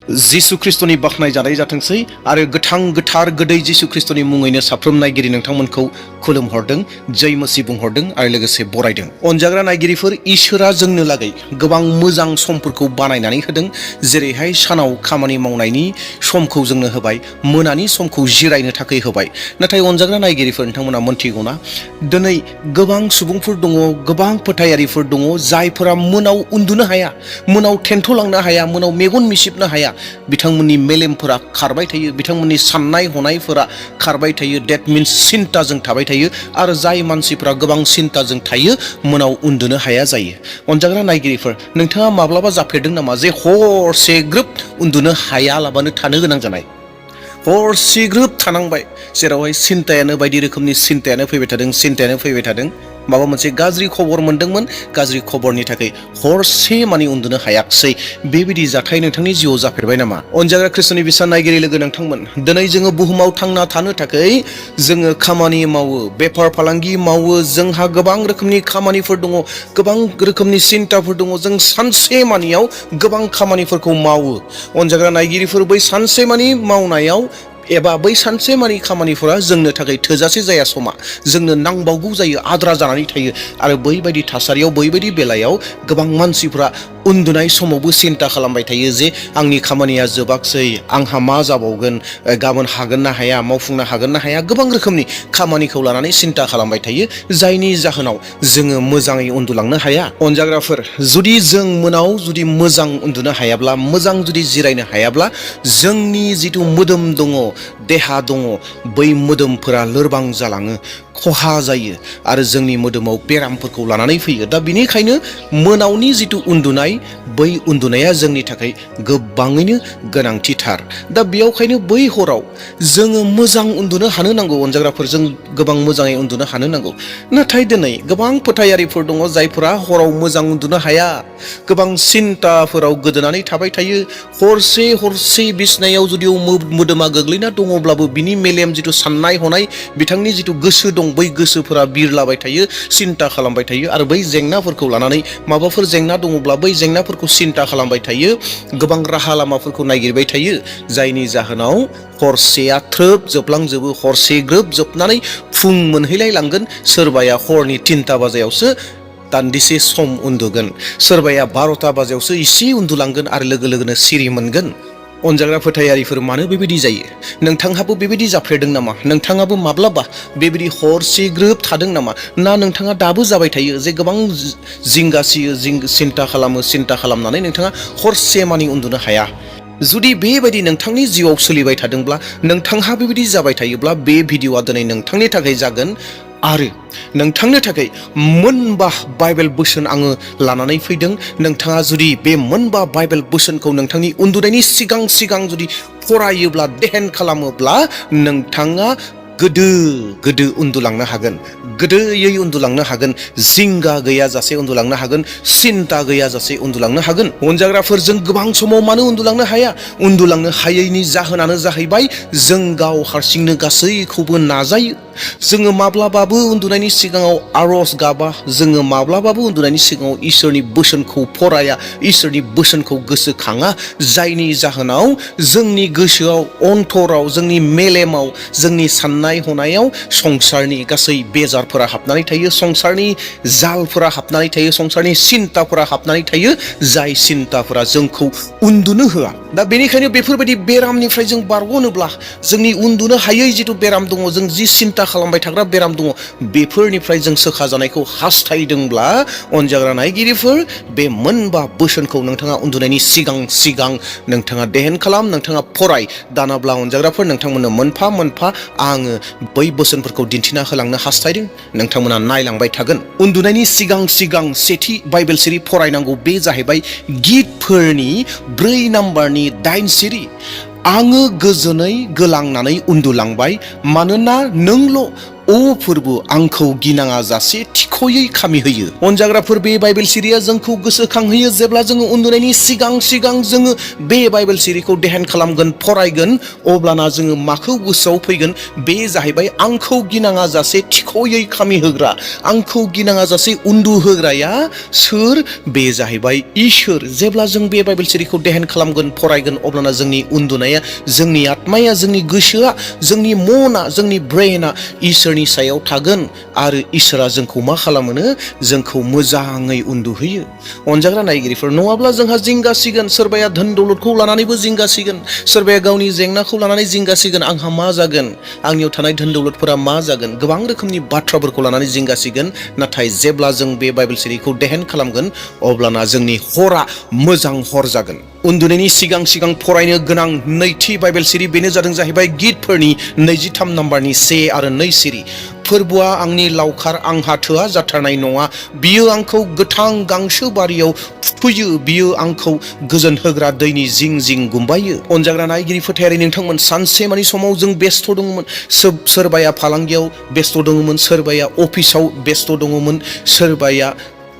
जिसु ख्रिस्टनि बाखनाय जानाय जाथोंसै आरो गोथां गोथार गोदै जिसु ख्रिस्टनि मुङैनो साफ्रोम नायगिरि नोंथांमोनखौ खुलुमहरदों जय मसि बुंहरदों आरो लोगोसे बरायदों। अनजाग्रा नायगिरिफोर, इसोरा जोंनो लागै गोबां मोजां समफोरखौ बानायनानै होदों। जेरैहाय सानाव खामानि मावनायनि समखौ जोंनो होबाय, मोनानि समखौ जिरायनो थाखाय होबाय। नाथाय अनजाग्रा नायगिरिफोर, नोंथांमोना मोनथिगौना दिनै गोबां सुबुंफोर दङ, गोबां फोथायारिफोर दङ जायफोरा मोनाव उन्दुनो हाया, मोनाव थेन्थ'लांनो हाया, मोनाव मेगन मिसिबनो हाया। बिथांमोननि मेलेमफोरा खारबाय थायो, बिथांमोननि साननाय हनायफोरा खारबाय थायो। डेट मिन्स सिन्ताजों थाबाय थायो। आरो जाय मानसिफोरा गोबां सिन्ताजों थायो मोनाव उन्दुनो हाया जायो। अनजाग्रा नायगिरिफोर, नोंथाङा माब्लाबा जाफेरदों नामा जे हरसे ग्रोब उन्दुनो हायालाबानो थानो गोनां जानाय? हरसे ग्रोब थानांबाय, जेरावहाय सिन्तायानो बायदि रोखोमनि सिन्तायानो फैबाय थादों। माबा मोनसे गाज्रि खबर मोनदोंमोन, गाज्रि खबरनि थाखाय हरसे मानि उन्दुनो हायाखसै। बेबायदि जाथाय नोंथांनि जिउआव जाफेरबाय नामा? अनजाग्रा ख्रिस्टनि बिसा नायगिरि लोगो नोंथांमोन, दिनै जोङो बुहुमाव थांना थानो थाखाय जोङो खामानि मावो, बेफार फालांगि मावो, जोंहा गोबां रोखोमनि खामानिफोर दङ, गोबां रोखोमनि सिन्ताफोर दङ। जों सानसे मानियाव गोबां खामानिफोरखौ मावो। अनजाग्रा नायगिरिफोर, बै सानसे मानि मावनायाव एबा बै सानसेमानि खामानिफोरा जोंनो थाखाय थोजासे जाया। समा जोंनो नांबावगौ जायो, आद्रा जानानै थायो। आरो बैबायदि थासारियाव, बैबायदि बेलायाव गोबां मानसिफ्रा उन्दुनाय समावबो सिन्ता खालामबाय थायो जे आंनि खामानिया जोबाखसै, आंहा मा जाबावगोन, गाबोन हागोन ना हाया, मावफुंनो हागोन ना हाया, गोबां रोखोमनि खामानिखौ लानानै सिन्ता खालामबाय थायो, जायनि जाहोनाव जोङो मोजाङै उन्दुलांनो हाया। अनजाग्राफोर, जुदि जों मोनाव जुदि मोजां उन्दुनो हायाब्ला, मोजां जुदि जिरायनो हायाब्ला, जोंनि जिथु मोदोम दङ, देहा दङ, बै मोदोमफोरा लोरबां जालाङो, खहा जायो आरो जोंनि मोदोमाव बेरामफोरखौ लानानै फैयो। दा बिनिखायनो मोनावनि जिथु उन्दुनाय, बै उन्दुनाया जोंनि थाखाय गोबाङैनो गोनांथिथार। दा बेयावखायनो बै हराव जोङो मोजां उन्दुनो हानो नांगौ। अनजाग्राफोर, जों गोबां मोजाङै उन्दुनो हानो नांगौ। नाथाय दिनै गोबां फोथायारिफोर दङ जायफोरा हराव मोजां उन्दुनो हाया, गोबां सिन्ताफोराव गोदोनानै थाबाय थायो। हरसे बिसनायाव जुदियाव मोदोमा गोग्लैना दङब्लाबो बिनि मेलेम जिथु साननाय हनाय, बिथांनि जिथु गोसो दं, बै गोसोफोरा बिरलाबाय थायो, सिन्ता खालामबाय थायो आरो बै जेंनाफोरखौ लानानै माबाफोर जेंना दङब्ला बै जेंनाफोरखौ सिन्ता खालामबाय थायो, गोबां राहा लामाफोरखौ नागिरबाय थायो। जायनि जाहोनाव हरसेया थ्रोब जोबलांजोबो, हरसे ग्रोब जोबनानै फुं मोनहैलाय लांगोन। सोरबाया हरनि 3टा बाजायावसो दान्दिसे सम उन्दुगोन, सोरबाया 12टा बाजायावसो इसे उन्दुलांगोन आरो लोगो लोगोनो सिरि मोनगोन। अनजाग्रा फोथायारिफोर, मानो बेबायदि जायो? नोंथांहाबो बेबायदि जाफ्लेदों नामा? नोंथाङाबो माब्लाबा बेबायदि हरसे ग्रोब थादों नामा? ना नोंथाङा दाबो जाबाय थायो जे गोबां जिंगासियो, सिन्ता खालामनानै नोंथाङा हरसे मानि उन्दुनो हाया? जुदि बेबायदि नोंथांनि जिउआव सोलिबाय थादोंब्ला, नोंथांहा बेबायदि जाबाय थायोब्ला, बे भिडिअ'आ दिनै नोंथांनि थाखाय जागोन। आरो नोंथांनो थाखाय मोनबा बाइबेल बोसोन आङो लानानै फैदों। नोंथाङा जुदि बे मोनबा बाइबेल बोसोनखौ नोंथांनि उन्दुनायनि सिगां जुदि फरायोब्ला, देहेन खालामोब्ला, नोंथाङा गोदो उन्दुलांनो हागोन, गोदोयै उन्दुलांनो हागोन, जिंगा गैयाजासे उन्दुलांनो हागोन, सिन्ता गैयाजासे उन्दुलांनो हागोन। अनजाग्राफोर, जों गोबां समाव मानो उन्दुलांनो हाया? उन्दुलांनो हायैनि जाहोनानो जाहैबाय जों गाव हारसिंनो गासैखौबो नाजायो। जोङो माब्लाबाबो उन्दुनायनि सिगाङाव आरज गाबा, जोङो माब्लाबाबो उन्दुनायनि सिगाङाव इसोरनि बोसोनखौ फराया, इसोरनि बोसोनखौ गोसोखाङा। जायनि जाहोनाव जोंनि गोसोआव, अन्तराव, जोंनि मेलेमाव, जोंनि साननाय हनायाव संसारनि गासै बेजारफोरा हाबनानै थायो, संसारनि जालफोरा हाबनानै थायो, संसारनि सिन्ताफोरा हाबनानै थायो, जाय सिन्ताफोरा जोंखौ उन्दुनो होआ। दा बेनिखायनो बेफोरबायदि बेरामनिफ्राय जों बारग'नोब्ला, जोंनि उन्दुनो हायै जिथु बेराम दङ, जों जि सिन्ता खालामबाय थाग्रा बेराम दङ, बेफोरनिफ्राय जों सोखाजानायखौ हास्थायदोंब्ला, अनजाग्रा नायगिरिफोर, बे मोनबा बोसोनखौ नोंथाङा उन्दुनायनि सिगां नोंथाङा देहेन खालाम, नोंथाङा फराय। दानाब्ला अनजाग्राफोर, नोंथांमोननो मोनफा मोनफा आङो बै बोसोनफोरखौ दिन्थिना होलांनो हास्थायदों। नोंथांमोना नायलांबाय थागोन। उन्दुनायनि सिगां सेथि बाइबेल सिरि फरायनांगौ, बे जाहैबाय गितफोरनि 4 नाम्बारनि 9 सिरि। आङो गोजोनै गोलांनानै उन्दुलांबाय, मानोना नोंल' ओ फोरबो आंखौ गिनाङा जासे थिख'यै खामि होयो। अनजाग्राफोर, बे बाइबेल सिरिया जोंखौ गोसोखांहोयो जेब्ला जोङो उन्दुनायनि सिगां सिगां जोङो बे बाइबेल सिरिखौ देहान खालामगोन, फरायगोन, अब्लाना जोङो माखौ गोसोआव फैगोन? बे जाहैबाय आंखौ गिनाङा जासे थिख'यै खामि होग्रा, आंखौ गिनाङा जासे उन्दु होग्राया सोर? बे जाहैबाय इसोर। जेब्ला जों बे बाइबेल सिरिखौ देहान खालामगोन, फरायगोन, अब्लाना जोंनि उन्दुनाया, जोंनि आत्माया, जोंनि गोसोआ, जोंनि मना, जोंनि ब्रेना इसोरनि सायाव थागोन आरो इसोरा जोंखौ मा खालामोनो? जोंखौ मोजाङै उन्दुहोयो। अनजाग्रा नायगिरिफोर, नङाब्ला जोंहा जिंगासिगोन। सोरबाया धोन दौलतखौ लानानैबो जिंगासिगोन, सोरबाया गावनि जेंनाखौ लानानै जिंगासिगोन, आंहा मा जागोन? आंनियाव थानाय धोन दौलतफोरा मा जागोन? गोबां रोखोमनि बाथ्राफोरखौ लानानै जिंगासिगोन। नाथाय जेब्ला जों बे बाइबेल सिरिखौ देहान खालामगोन, अब्लाना जोंनि हरा मोजां हर जागोन। उन्दुनायनि सिगां सिगां फरायनो गोनां नैथि बाइबेल सिरि, बेनो जादों जाहैबाय गितफोरनि 23 नाम्बारनि 1 आरो 2 सिरि। फोरबोआ आंनि लावखार, आंहा थोआ जाथारनाय नङा। बियो आंखौ गोथां गांसो बारियाव थुखैयो, बियो आंखौ गोजोन होग्रा दैनि जिं जिं गुमबायो। अनजाग्रा नायगिरि फोथायारि नोंथांमोन, सानसेमानि समाव जों बेस्थ' दङमोन। सोरबाया फालांगियाव बेस्थ' दङमोन, सोरबाया अफिसाव बेस्थ' दङमोन, सोरबाया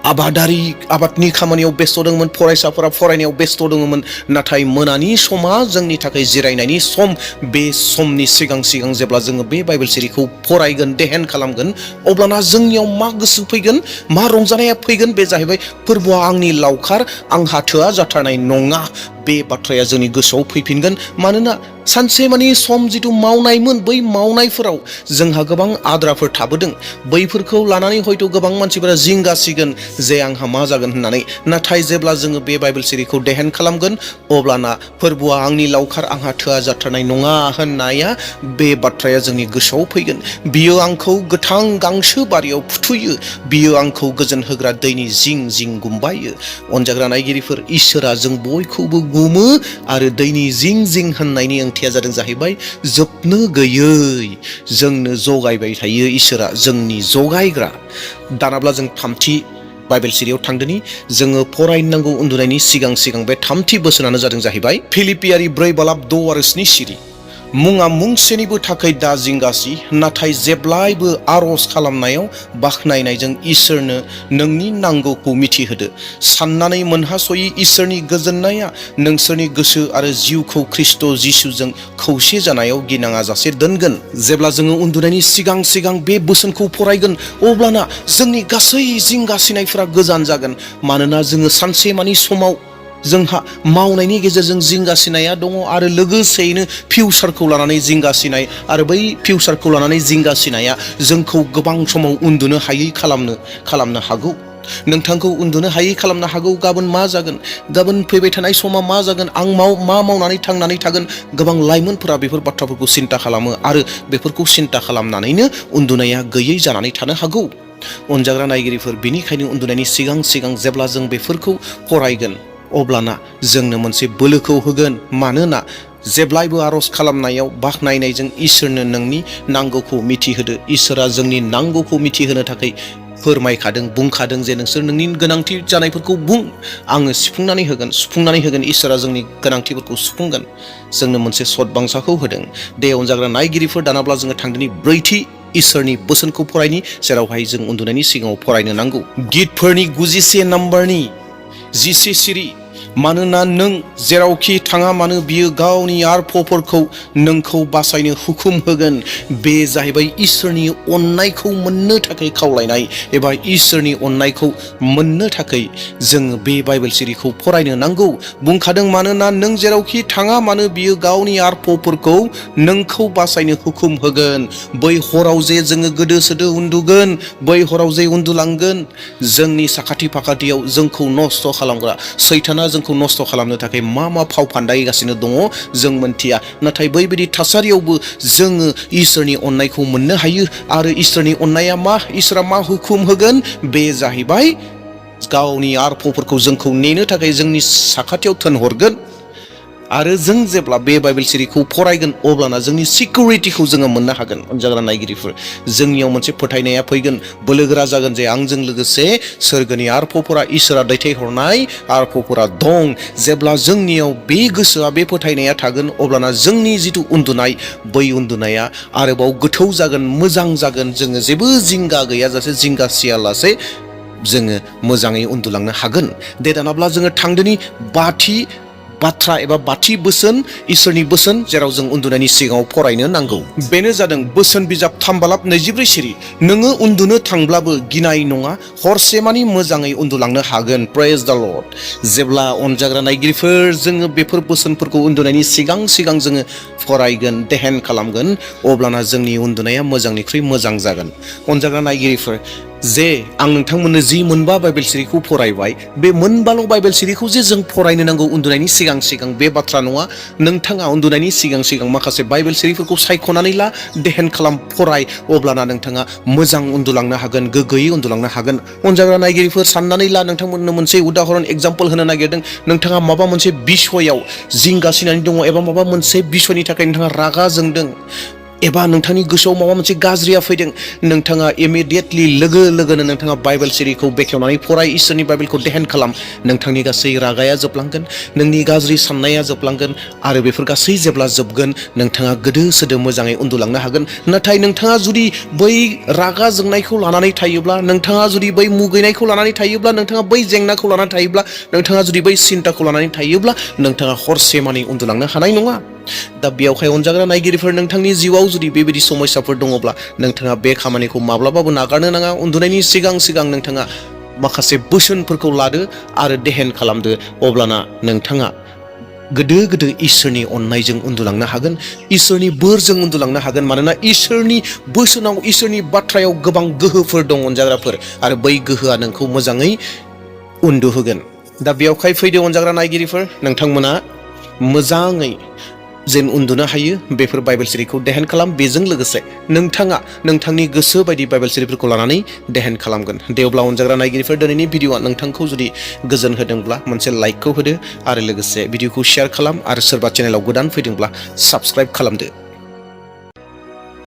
आबादनि खामानियाव बेस्थ' दङमोन, फरायसाफोरा फरायनायाव बेस्थ' दङमोन। नाथाय मोनानि समा जोंनि थाखाय जिरायनायनि सम। बे समनि सिगां सिगां जेब्ला जोङो बे बाइबेल सिरिखौ फरायगोन, देहान खालामगोन, अब्लाना जोंनियाव मा गोसो फैगोन? मा रंजानाया फैगोन? बे जाहैबाय फोरबोआ आंनि लावखार, आंहा थोआ जाथारनाय नङा। बे बाथ्राया जोंनि गोसोआव फैफिनगोन। मानोना सानसेमानि सम जिथु मावनायमोन, बै मावनायफोराव जोंहा गोबां आद्राफोर थाबोदों। बैफोरखौ लानानै हयथ' गोबां मानसिफोरा जिंगासिगोन जे आंहा मा जागोन होननानै। नाथाय जेब्ला जोङो बे बाइबेल सिरिखौ देहान खालामगोन, अब्लाना फोरबोआ आंनि लावखार, आंहा थोआ जाथारनाय नङा होननाया, बे बाथ्राया जोंनि गोसोआव फैगोन। बियो आंखौ गोथां गांसो बारियाव फुथुयो, बियो आंखौ गोजोन होग्रा दैनि जिं जिं गुमबायो। अनजाग्रा नायगिरिफोर, इसोरा जों बयखौबो गुमो आरो दैनि जिं जिं होननायनि ओंथिया जादों जाहैबाय जोबनो गैयै जोंनो जगायबाय थायो। इसोरा जोंनि जगायग्रा। दानाब्ला जों थामथि बाइबेल सिरियाव थांदोनि, जोङो फरायनांगौ उन्दुनायनि सिगां सिगां। बे थामथि बोसोनानो जादों जाहैबाय फिलिपियारि 4:6 आरो 7 सिरि। मुङा मुंसेनिबो थाखाय दा जिंगासि, नाथाय जेब्लायबो आरज खालामनायाव बाख्नायनायजों इसोरनो नोंनि नांगौखौ मिथिहोदो। साननानै मोनहास'यै इसोरनि गोजोननाया नोंसोरनि गोसो आरो जिउखौ ख्रिस्ट' जिसुजों खौसे जानायाव गिनाङा जासे दोनगोन। जेब्ला जोङो उन्दुनायनि सिगां सिगां बे बोसोनखौ फरायगोन, अब्लाना जोंनि गासै जिंगासिनायफोरा गोजान जागोन। मानोना जोङो सानसेमानि समाव जोंहा मावनायनि गेजेरजों जिंगासिनाया दङ आरो लोगोसेयैनो फिउचारखौ लानानै जिंगासिनाय, आरो बै फिउचारखौ लानानै जिंगासिनाया जोंखौ गोबां समाव उन्दुनो हायै खालामनो हागौ। नोंथांखौ उन्दुनो हायै खालामनो हागौ। गाबोन मा जागोन? गाबोन फैबाय थानाय समा मा जागोन? आं मा मावनानै थांनानै थागोन? गोबां लाइमोनफोरा बेफोर बाथ्राफोरखौ सिन्ता खालामो आरो बेफोरखौ सिन्ता खालामनानैनो उन्दुनाया गैयै जानानै थानो हागौ। अनजाग्रा नायगिरिफोर, बेनिखायनो उन्दुनायनि सिगां सिगां जेब्ला जों बेफोरखौ फरायगोन, अब्लाना जोंनो मोनसे बोलोखौ होगोन। मानोना जेब्लायबो आरज खालामनायाव बाख्नायनायजों इसोरनो नोंनि नांगौखौ मिथिहोदो। इसोरा जोंनि नांगौखौ मिथिहोनो थाखाय फोरमायखादों, बुंखादों जे नोंसोर नोंनि गोनांथि जानायफोरखौ बुं, आङो सुफुंनानै होगोन। इसोरा जोंनि गोनांथिफोरखौ सुफुंगोन। जोंनो मोनसे सदबांसाखौ होदों। दे अनजाग्रा नायगिरिफोर, दानाब्ला जोङो थांदोनि ब्रैथि इसोरनि बोसोनखौ फरायनि, जेरावहाय जों उन्दुनायनि सिगाङाव फरायनो नांगौ। गितफोरनि 91 नाम्बारनि 10 सिरि। मानोना नों जेरावखि थाङा मानो बियो गावनि आरफफोरखौ नोंखौ बासायनो हुकुम होगोन। बे जाहैबाय इसोरनि अननायखौ मोननो थाखाय खावलायनाय, एबा इसोरनि अननायखौ मोननो थाखाय जोङो बे बाइबेल सिरिखौ फरायनो नांगौ। बुंखादों, मानोना नों जेरावखि थाङा मानो बियो गावनि आरफफोरखौ नोंखौ बासायनो हुकुम होगोन। बै हराव जे जोङो गोदोसोदो उन्दुगोन, बै हराव जे उन्दुलांगोन, जोंनि साखाथि फाखाथियाव जोंखौ नस्थ' खालामग्रा सैताना जोंखौ नस्थ' खालामनो थाखाय मा फाव फान्दायगासिनो दङ जों मोनथिया। नाथाय बैबायदि थासारियावबो जोङो इसोरनि अननायखौ मोननो हायो। आरो इसोरनि अननाया मा? इसोरा मा हुकुम होगोन? बे जाहैबाय गावनि आरफफोरखौ जोंखौ नेनो थाखाय जोंनि साखाथियाव थोनहरगोन। आरो जों जेब्ला बे बाइबेल सिरिखौ फरायगोन अब्लाना जोंनि सिकिउरिटिखौ जोङो मोननो हागोन। अनजाग्रा नायगिरिफोर, जोंनियाव मोनसे फोथायनाया फैगोन, बोलोगोरा जागोन जे आंजों लोगोसे सोरगोनि आरफफोरा, इसोरा दैथायहरनाय आरफफोरा दं। जेब्ला जोंनियाव बे गोसोआ, बे फोथायनाया थागोन अब्लाना जोंनि जिथु उन्दुनाय, बै उन्दुनाया आरोबाव गोथौ जागोन, मोजां जागोन। जोङो जेबो जिंगा गैयाजासे, जिंगा सियालासे जोङो मोजाङै उन्दुलांनो हागोन। दे दानाब्ला जोङो थांदोनि बाथि बाथ्रा एबा बाथि बोसोन, इसोरनि बोसोन, जेराव जों उन्दुनायनि सिगाङाव फरायनो नांगौ। बेनो जादों बोसोन बिजाब 3:24 सिरि। नोङो उन्दुनो थांब्लाबो गिनाय नङा, हरसेमानि मोजाङै उन्दुलांनो हागोन। प्रेज द लर्ड। जेब्ला अनजाग्रा नायगिरिफोर जोङो बेफोर बोसोनफोरखौ उन्दुनायनि सिगां सिगां जोङो फरायगोन, देहेन खालामगोन, अब्लाना जोंनि उन्दुनाया मोजांनिख्रुइ मोजां जागोन। अनजाग्रा नायगिरिफोर, जे आं नोंथांमोननो जि मोनबा बाइबेल सिरिखौ फरायबाय, बे मोनबाल' बाइबेल सिरिखौ जे जों फरायनो नांगौ उन्दुनायनि सिगां सिगां, बे बाथ्रा नङा। नोंथाङा उन्दुनायनि सिगां सिगां माखासे बाइबेल सिरिफोरखौ सायख'नानै ला, देहेन खालाम, फराय, अब्लाना नोंथाङा मोजां उन्दुलांनो हागोन, गोग्गोयै उन्दुलांनो हागोन। अनजाग्रा नायगिरिफोर, साननानै ला, नोंथांमोननो मोनसे उदाहरन, एग्जाम्पल होनो नागिरदों। नोंथाङा माबा मोनसे बिसयाव जिंगासिनानै दङ, एबा माबा मोनसे बिसयनि थाखाय नोंथाङा रागा जोंदों, एबा नोंथांनि गोसोआव माबा मोनसे गाज्रिया फैदों। नोंथाङा इमिडियेटलि लोगो लोगोनो नोंथाङा बाइबेल सिरिखौ बेखेवनानै फराय, इसोरनि बाइबेलखौ देहेन खालाम। नोंथांनि गासै रागाया जोबलांगोन, नोंनि गाज्रि साननाया जोबलांगोन, आरो बेफोर गासै जेब्ला जोबगोन, नोंथाङा गोदो सोदो मोजाङै उन्दुलांनो हागोन। नाथाय नोंथाङा जुदि बै रागा जोंनायखौ लानानै थायोब्ला, नोंथाङा जुदि बै मुगैनायखौ लानानै थायोब्ला, नोंथाङा बै जेंनाखौ लानानै थायोब्ला, नोंथाङा जुदि बै सिन्ताखौ लानानै थायोब्ला, नोंथाङा हरसे मानि उन्दुलांनो हानाय नङा। दा बेयावहाय अनजाग्रा नायगिरिफोर, नोंथांनि जिउआव जुदि बेबायदि समस्याफोर दङब्ला, नोंथाङा बे खामानिखौ माब्लाबाबो नागारनो नाङा। उन्दुनायनि सिगां सिगां नोंथाङा माखासे बोसोनफोरखौ लादो आरो देहेन खालामदो, अब्लाना नोंथाङा गोदो गोदो इसोरनि अननायजों उन्दुलांनो हागोन, इसोरनि बोरजों उन्दुलांनो हागोन। मानोना इसोरनि बोसोनाव, इसोरनि बाथ्रायाव गोबां गोहोफोर दं अनजाग्राफोर, आरो बै गोहोआ नोंखौ मोजाङै उन्दुहोगोन। दा बेयावहाय फैदो अनजाग्रा नायगिरिफोर, नोंथांमोना मोजाङै जेन उन्दुनो हायो, बेफोर बाइबेल सिरिखौ देहेन खालाम। बेजों लोगोसे नोंथाङा नोंथांनि गोसो बायदि बाइबेल सिरिफोरखौ लानानै देहेन खालामगोन। दे अब्ला अनजाग्रा नायगिरिफोर, दिनैनि भिडिअआ नोंथांखौ जुदि गोजोन होदोंब्ला मोनसे लाइकखौ होदो, आरो लोगोसे भिडिअखौ शेयार खालाम, आरो सोरबा चेनेलाव गोदान फैदोंब्ला साबस्क्राइब खालामदो।